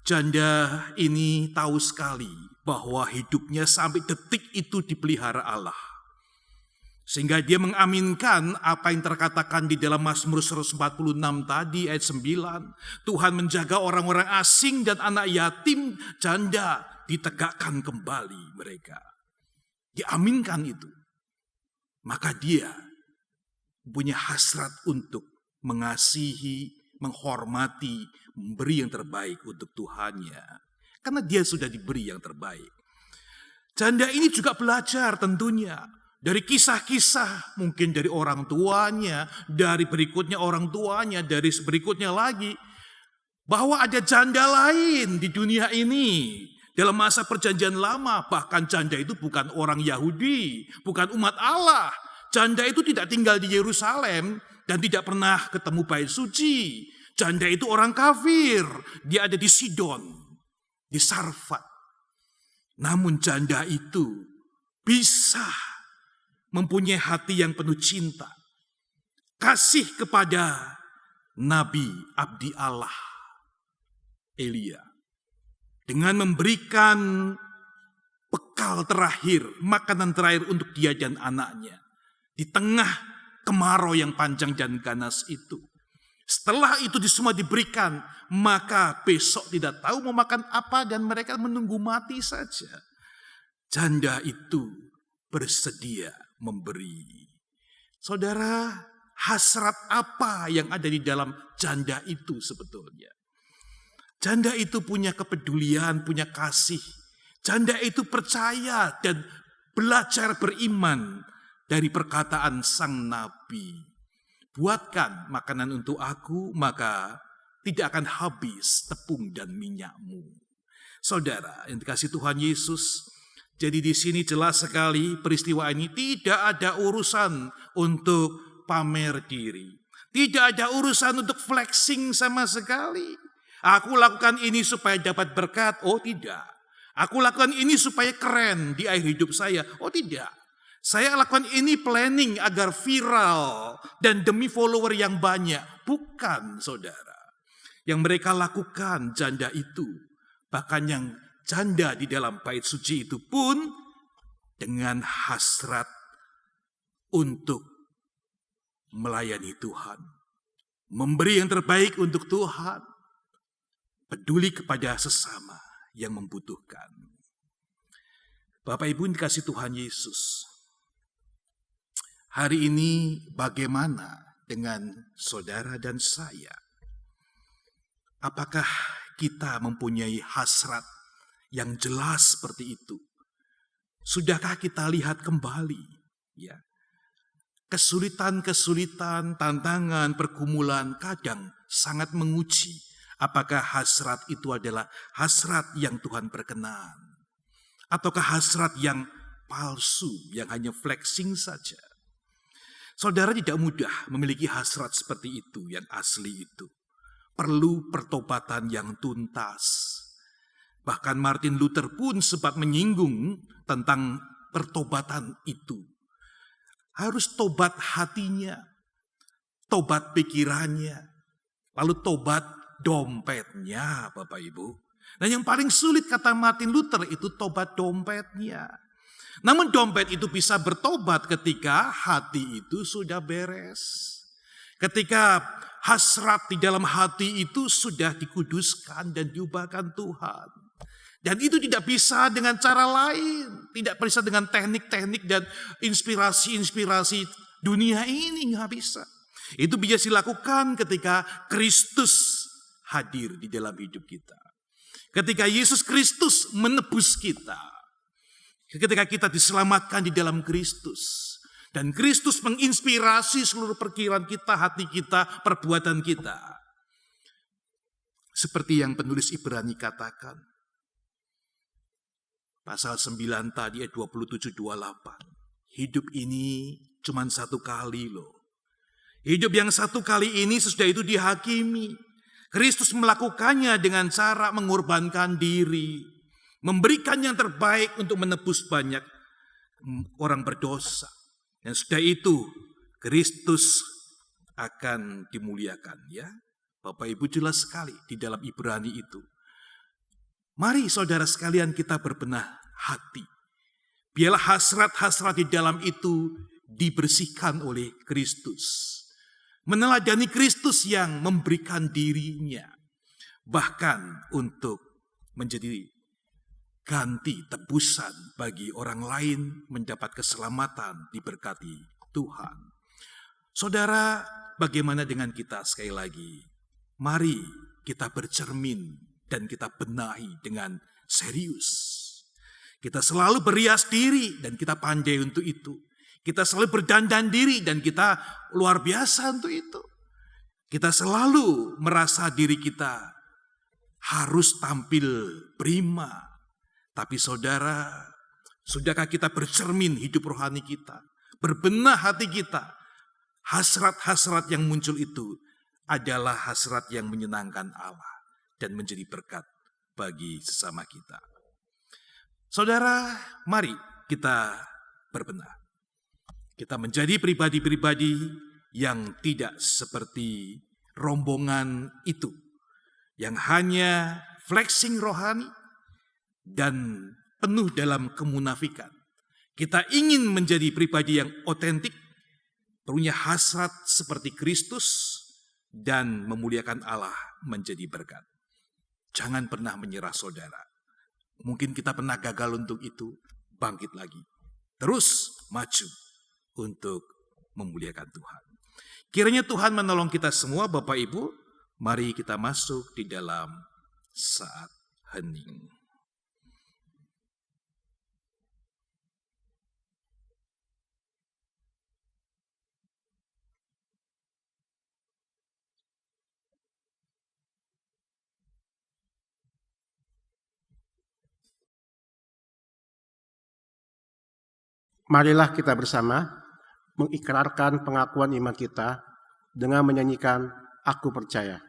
janda ini tahu sekali bahwa hidupnya sampai detik itu dipelihara Allah. Sehingga dia mengaminkan apa yang terkatakan di dalam Mazmur 146 tadi ayat 9. Tuhan menjaga orang-orang asing dan anak yatim, janda ditegakkan kembali mereka. Diaminkan itu. Maka dia punya hasrat untuk mengasihi, menghormati, memberi yang terbaik untuk Tuhannya. Karena dia sudah diberi yang terbaik. Janda ini juga belajar tentunya. Dari kisah-kisah, mungkin dari orang tuanya, dari berikutnya orang tuanya, dari berikutnya lagi. Bahwa ada janda lain di dunia ini. Dalam masa perjanjian lama, bahkan janda itu bukan orang Yahudi, bukan umat Allah. Janda itu tidak tinggal di Yerusalem dan tidak pernah ketemu bait suci. Janda itu orang kafir, dia ada di Sidon, di Sarfat. Namun janda itu bisa mempunyai hati yang penuh cinta, kasih kepada Nabi Abdi Allah Elia, dengan memberikan bekal terakhir, makanan terakhir untuk dia dan anaknya, di tengah kemarau yang panjang dan ganas itu. Setelah itu semua diberikan, maka besok tidak tahu mau makan apa dan mereka menunggu mati saja. Janda itu bersedia memberi. Saudara, hasrat apa yang ada di dalam janda itu sebetulnya? Janda itu punya kepedulian, punya kasih. Janda itu percaya dan belajar beriman dari perkataan sang nabi. buatkan makanan untuk aku, maka tidak akan habis tepung dan minyakmu. Saudara yang dikasihi Tuhan Yesus, jadi di sini jelas sekali peristiwa ini tidak ada urusan untuk pamer diri. Tidak ada urusan untuk flexing sama sekali. Aku lakukan ini supaya dapat berkat. Oh tidak. Aku lakukan ini supaya keren di akhir hidup saya. Oh tidak. Saya lakukan ini planning agar viral dan demi follower yang banyak. Bukan, saudara. Yang mereka lakukan janda itu, bahkan yang janda di dalam bait suci itu pun dengan hasrat untuk melayani Tuhan, memberi yang terbaik untuk Tuhan, peduli kepada sesama yang membutuhkan. Bapak Ibu dikasihi Tuhan Yesus, hari ini bagaimana dengan saudara dan saya? Apakah kita mempunyai hasrat yang jelas seperti itu? Sudahkah kita lihat kembali, ya, kesulitan-kesulitan, tantangan, pergumulan kadang sangat menguji apakah hasrat itu adalah hasrat yang Tuhan berkenan, ataukah hasrat yang palsu, yang hanya flexing saja. Saudara tidak mudah memiliki hasrat seperti itu, yang asli itu. Perlu pertobatan yang tuntas. Bahkan Martin Luther pun sempat menyinggung tentang pertobatan itu. Harus tobat hatinya, tobat pikirannya, lalu tobat dompetnya, Bapak Ibu. Nah yang paling sulit kata Martin Luther itu tobat dompetnya. Namun dompet itu bisa bertobat ketika hati itu sudah beres. Ketika hasrat di dalam hati itu sudah dikuduskan dan diubahkan Tuhan. Dan itu tidak bisa dengan cara lain. Tidak bisa dengan teknik-teknik dan inspirasi-inspirasi dunia ini. Nggak bisa. Itu bisa dilakukan ketika Kristus hadir di dalam hidup kita. Ketika Yesus Kristus menebus kita. Ketika kita diselamatkan di dalam Kristus. Dan Kristus menginspirasi seluruh pikiran kita, hati kita, perbuatan kita. Seperti yang penulis Ibrani katakan. Pasal 9 tadi ayat 27-28. Hidup ini cuma satu kali loh. Hidup yang satu kali ini sesudah itu dihakimi. Kristus melakukannya dengan cara mengorbankan diri. Memberikan yang terbaik untuk menebus banyak orang berdosa. Dan sudah itu Kristus akan dimuliakan, ya. Bapak Ibu jelas sekali di dalam Ibrani itu. Mari saudara sekalian kita berbenah hati. Biarlah hasrat-hasrat di dalam itu dibersihkan oleh Kristus. Meneladani Kristus yang memberikan dirinya. Bahkan untuk menjadi ganti tebusan bagi orang lain mendapat keselamatan diberkati Tuhan. Saudara, bagaimana dengan kita sekali lagi? Mari kita bercermin dan kita benahi dengan serius. Kita selalu berias diri dan kita pandai untuk itu. Kita selalu berdandan diri dan kita luar biasa untuk itu. Kita selalu merasa diri kita harus tampil prima. Tapi saudara, sudahkah kita bercermin hidup rohani kita? Berbenah hati kita. Hasrat-hasrat yang muncul itu adalah hasrat yang menyenangkan Allah. Dan menjadi berkat bagi sesama kita. Saudara, mari kita berbenah. Kita menjadi pribadi-pribadi yang tidak seperti rombongan itu. Yang hanya flexing rohani. Dan penuh dalam kemunafikan. Kita ingin menjadi pribadi yang otentik, punya hasrat seperti Kristus, dan memuliakan Allah menjadi berkat. Jangan pernah menyerah saudara. Mungkin kita pernah gagal untuk itu, bangkit lagi. Terus maju untuk memuliakan Tuhan. Kiranya Tuhan menolong kita semua Bapak Ibu, mari kita masuk di dalam saat hening. Marilah kita bersama mengikrarkan pengakuan iman kita dengan menyanyikan Aku Percaya.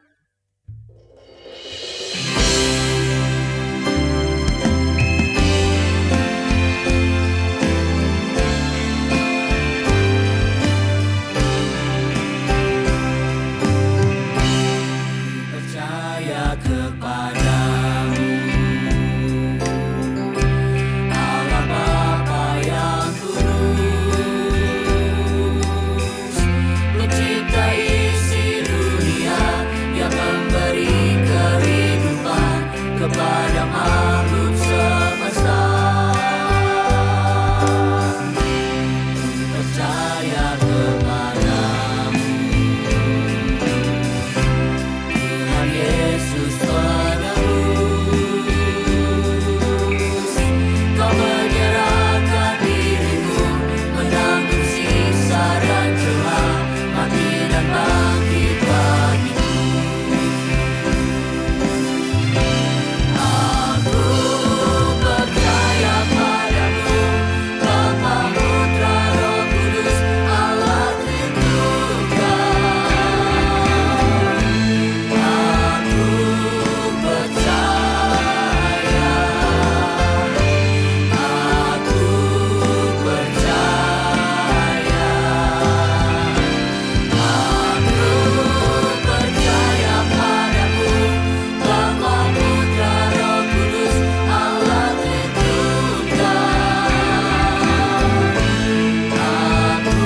Percaya kepadamu, Allah Bapa yang kudus, pencipta isi dunia, yang memberi kehidupan kepada makhluk semesta. Percaya kepadamu, Tuhan Yesus penebus, Kau menyerahkan dirimu, menanggung siksa dan celah, mati dan bangkit bagiku. Aku percaya padamu, Bapa, Putra, Roh Kudus, Allah Tritunggal. Aku percaya, aku percaya, padamu, Bapa, Putra, Roh Kudus, Allah Tritunggal. Aku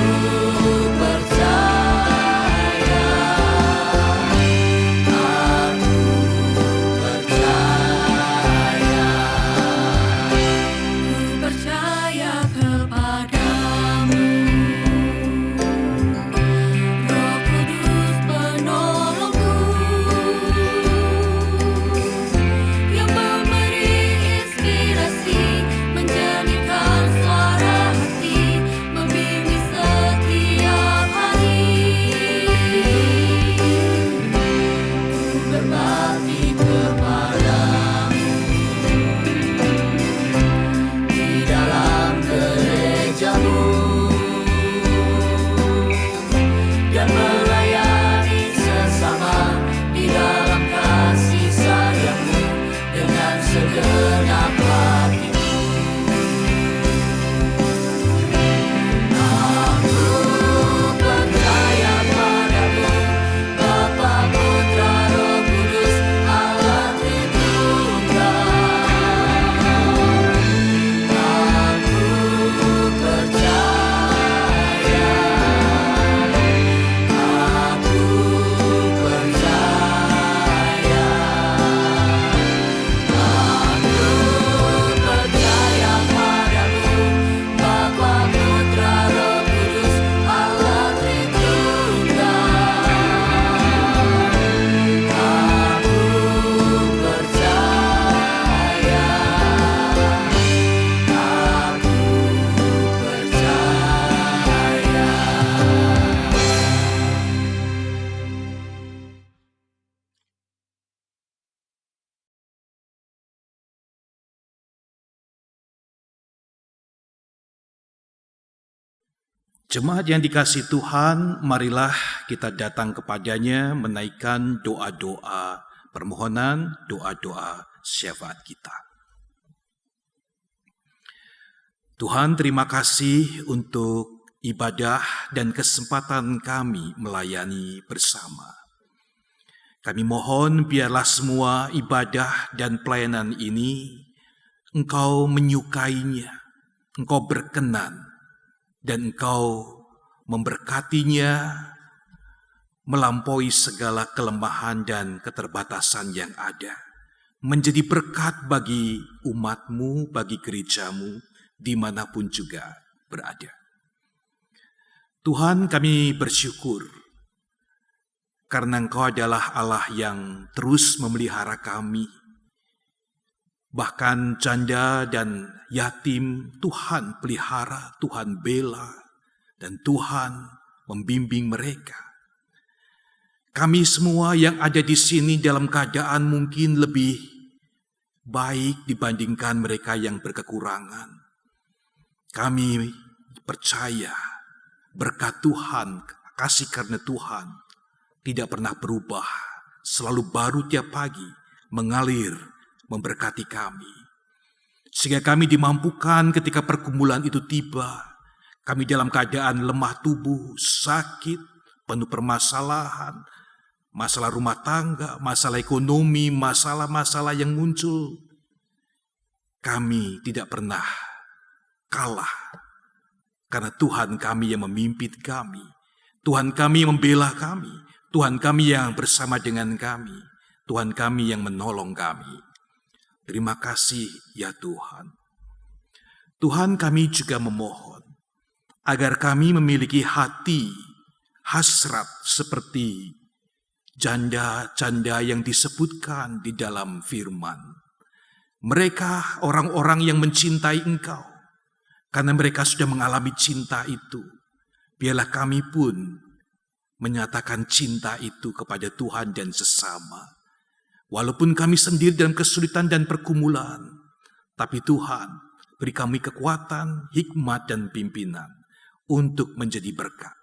percaya kepadamu, Roh Kudus penolongku, yang memberi inspirasi, menjadikan suara hati, membimbing setiap hari. Ku berbakti kepadamu di dalam gerejamu, dan melayani sesama di dalam kasih sayangmu dengan segenap hatiku. Aku percaya padamu, Bapa, Putra, Roh Kudus, Allah Tritunggal. Aku percaya, aku percaya, padamu, Bapa, Putra, Roh Kudus, Allah Tritunggal. Aku percaya, aku percaya. Jemaat yang dikasihi Tuhan, marilah kita datang kepadanya menaikkan doa-doa permohonan, doa-doa syafaat kita. Tuhan, terima kasih untuk ibadah dan kesempatan kami melayani bersama. Kami mohon biarlah semua ibadah dan pelayanan ini Engkau menyukainya, Engkau berkenan, dan Engkau memberkatinya melampaui segala kelemahan dan keterbatasan yang ada. Menjadi berkat bagi umat-Mu, bagi gereja-Mu, dimanapun juga berada. Tuhan, kami bersyukur karena Engkau adalah Allah yang terus memelihara kami. Bahkan janda dan yatim Tuhan pelihara, Tuhan bela, dan Tuhan membimbing mereka. Kami semua yang ada di sini dalam keadaan mungkin lebih baik dibandingkan mereka yang berkekurangan. Kami percaya berkat Tuhan, kasih karena Tuhan tidak pernah berubah, selalu baru tiap pagi, mengalir, memberkati kami. Sehingga kami dimampukan ketika pergumulan itu tiba, kami dalam keadaan lemah tubuh, sakit, penuh permasalahan, masalah rumah tangga, masalah ekonomi, masalah-masalah yang muncul. Kami tidak pernah kalah, karena Tuhan kami yang memimpin kami, Tuhan kami yang membela kami, Tuhan kami yang bersama dengan kami, Tuhan kami yang menolong kami. Terima kasih ya Tuhan. Tuhan, kami juga memohon agar kami memiliki hati hasrat seperti janda-janda yang disebutkan di dalam firman. Mereka orang-orang yang mencintai Engkau, karena mereka sudah mengalami cinta itu. Biarlah kami pun menyatakan cinta itu kepada Tuhan dan sesama. Walaupun kami sendiri dalam kesulitan dan pergumulan, tapi Tuhan beri kami kekuatan, hikmat dan pimpinan untuk menjadi berkat.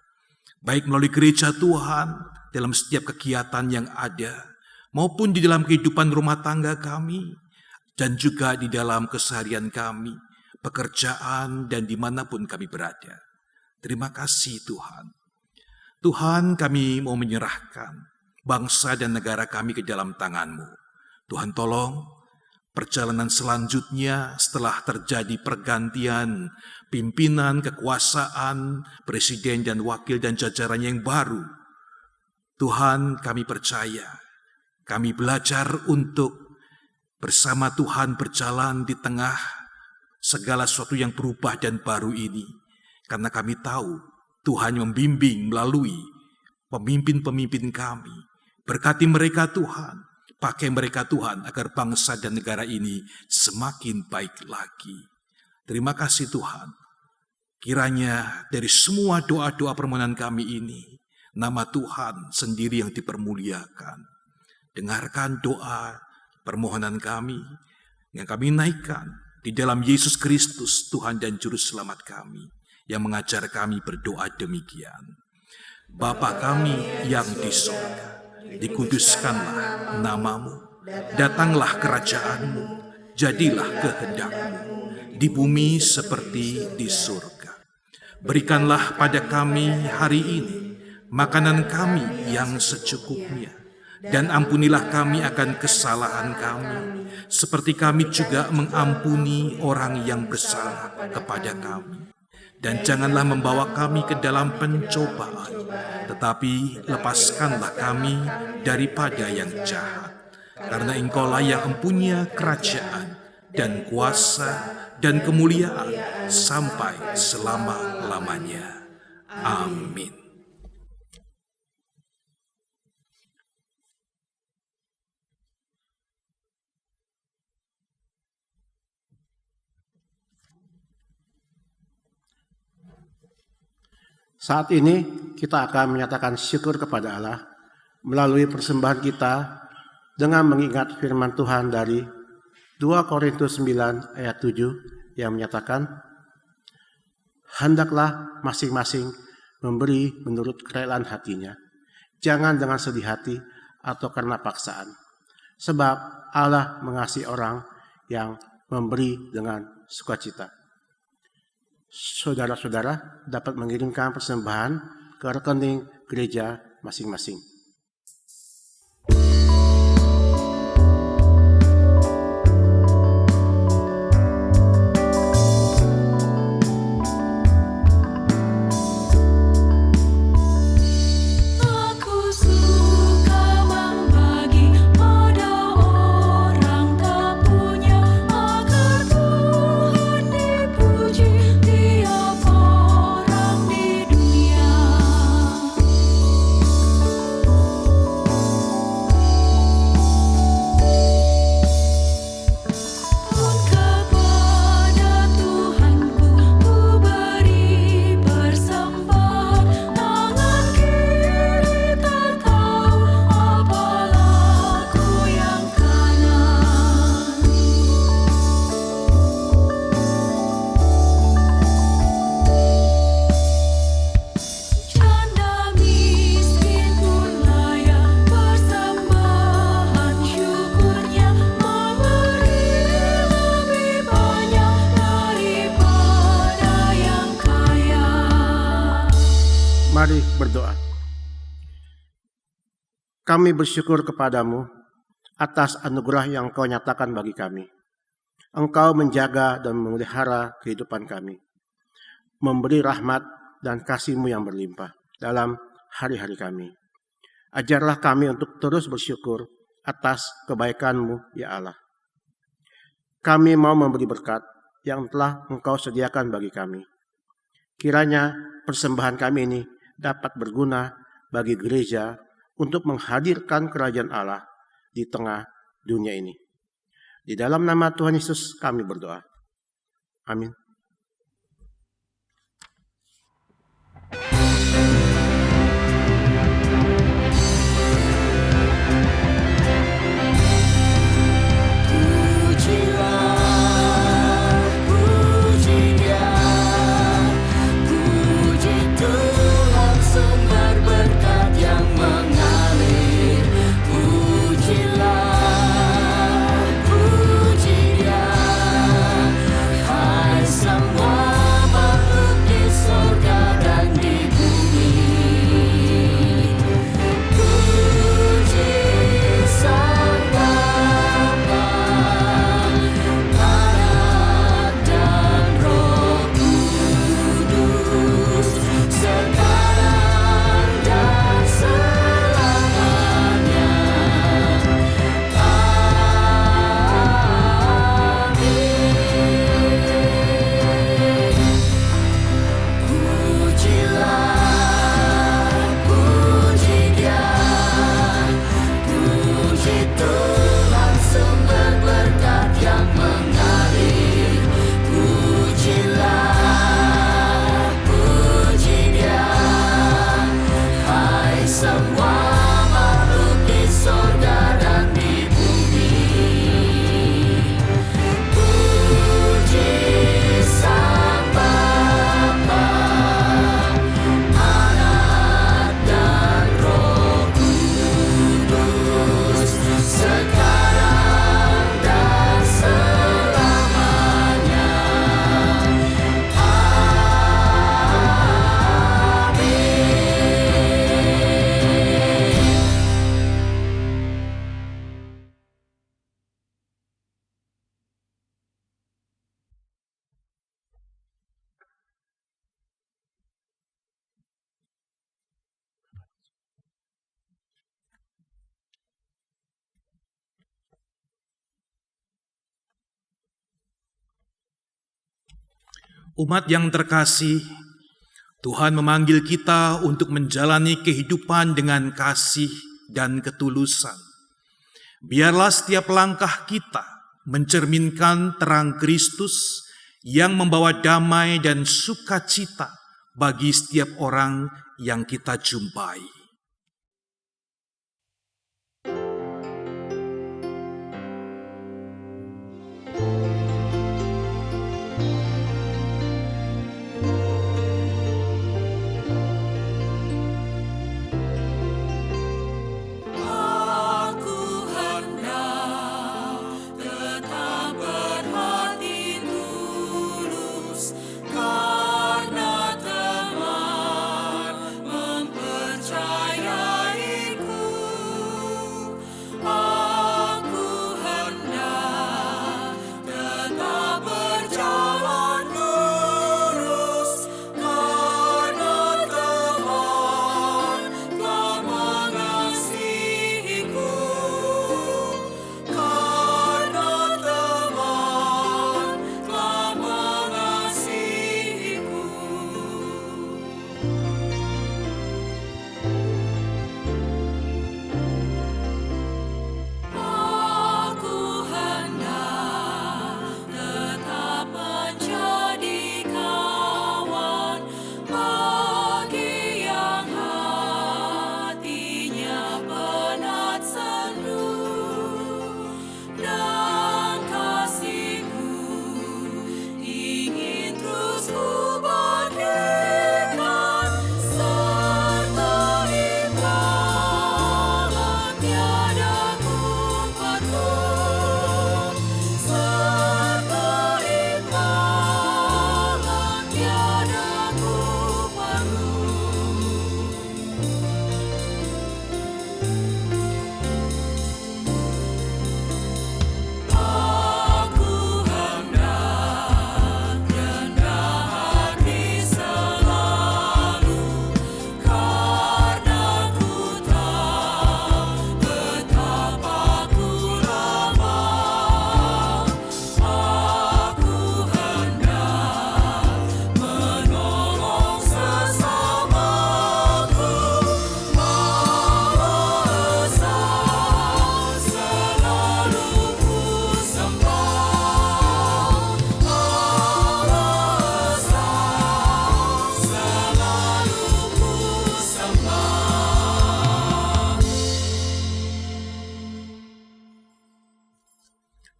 Baik melalui gereja Tuhan, dalam setiap kegiatan yang ada, maupun di dalam kehidupan rumah tangga kami, dan juga di dalam keseharian kami, pekerjaan, dan dimanapun kami berada. Terima kasih Tuhan. Tuhan, kami mau menyerahkan bangsa dan negara kami ke dalam tangan-Mu. Tuhan, tolong perjalanan selanjutnya setelah terjadi pergantian pimpinan, kekuasaan, presiden dan wakil dan jajarannya yang baru. Tuhan, kami percaya, kami belajar untuk bersama Tuhan berjalan di tengah segala sesuatu yang berubah dan baru ini. Karena kami tahu Tuhan membimbing melalui pemimpin-pemimpin kami. Berkati mereka Tuhan, pakai mereka Tuhan agar bangsa dan negara ini semakin baik lagi. Terima kasih Tuhan. Kiranya dari semua doa-doa permohonan kami ini, nama Tuhan sendiri yang dipermuliakan. Dengarkan doa permohonan kami yang kami naikkan di dalam Yesus Kristus, Tuhan dan Juru Selamat kami, yang mengajar kami berdoa demikian. Bapa kami yang di sorga, dikuduskanlah nama-Mu, datanglah kerajaan-Mu, jadilah kehendak-Mu, di bumi seperti di surga. Berikanlah pada kami hari ini makanan kami yang secukupnya, dan ampunilah kami akan kesalahan kami, seperti kami juga mengampuni orang yang bersalah kepada kami. Dan janganlah membawa kami ke dalam pencobaan, tetapi lepaskanlah kami daripada yang jahat. Karena Engkaulah yang mempunyai kerajaan dan kuasa dan kemuliaan sampai selama-lamanya. Amin. Saat ini kita akan menyatakan syukur kepada Allah melalui persembahan kita dengan mengingat firman Tuhan dari 2 Korintus 9 ayat 7 yang menyatakan, hendaklah masing-masing memberi menurut kerelaan hatinya, jangan dengan sedih hati atau karena paksaan, sebab Allah mengasihi orang yang memberi dengan sukacita. Saudara-saudara dapat mengirimkan persembahan ke rekening gereja masing-masing. Tiap orang di dunia Kami bersyukur kepadamu atas anugerah yang Kau nyatakan bagi kami. Engkau menjaga dan memelihara kehidupan kami, memberi rahmat dan kasih-Mu yang berlimpah dalam hari-hari kami. Ajarlah kami untuk terus bersyukur atas kebaikan-Mu, ya Allah. Kami mau memberi berkat yang telah Engkau sediakan bagi kami. Kiranya persembahan kami ini dapat berguna bagi gereja untuk menghadirkan kerajaan Allah di tengah dunia ini. Di dalam nama Tuhan Yesus kami berdoa. Amin. Umat yang terkasih, Tuhan memanggil kita untuk menjalani kehidupan dengan kasih dan ketulusan. Biarlah setiap langkah kita mencerminkan terang Kristus yang membawa damai dan sukacita bagi setiap orang yang kita jumpai. Mempercayai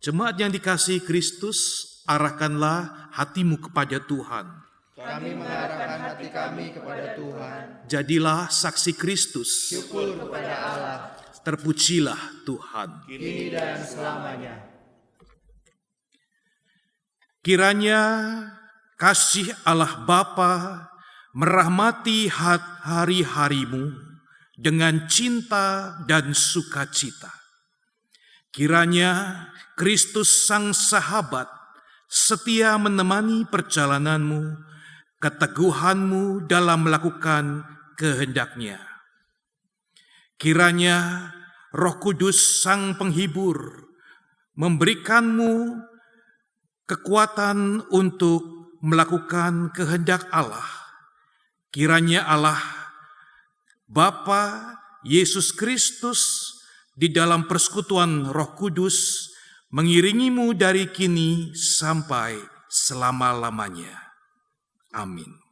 Jemaat yang dikasihi Kristus, arahkanlah hatimu kepada Tuhan. Kami mengarahkan hati kami kepada Tuhan. Jadilah saksi Kristus. Syukur kepada Allah, Terpujilah Tuhan. kini dan selamanya. Kiranya kasih Allah Bapa merahmati hari-harimu dengan cinta dan sukacita. Kiranya Kristus Sang Sahabat setia menemani perjalananmu, keteguhanmu dalam melakukan kehendak-Nya. Kiranya Roh Kudus Sang Penghibur memberikanmu kekuatan untuk melakukan kehendak Allah. Kiranya Allah, Bapa, Yesus Kristus, di dalam persekutuan Roh Kudus, mengiringimu dari kini sampai selama-lamanya. Amin.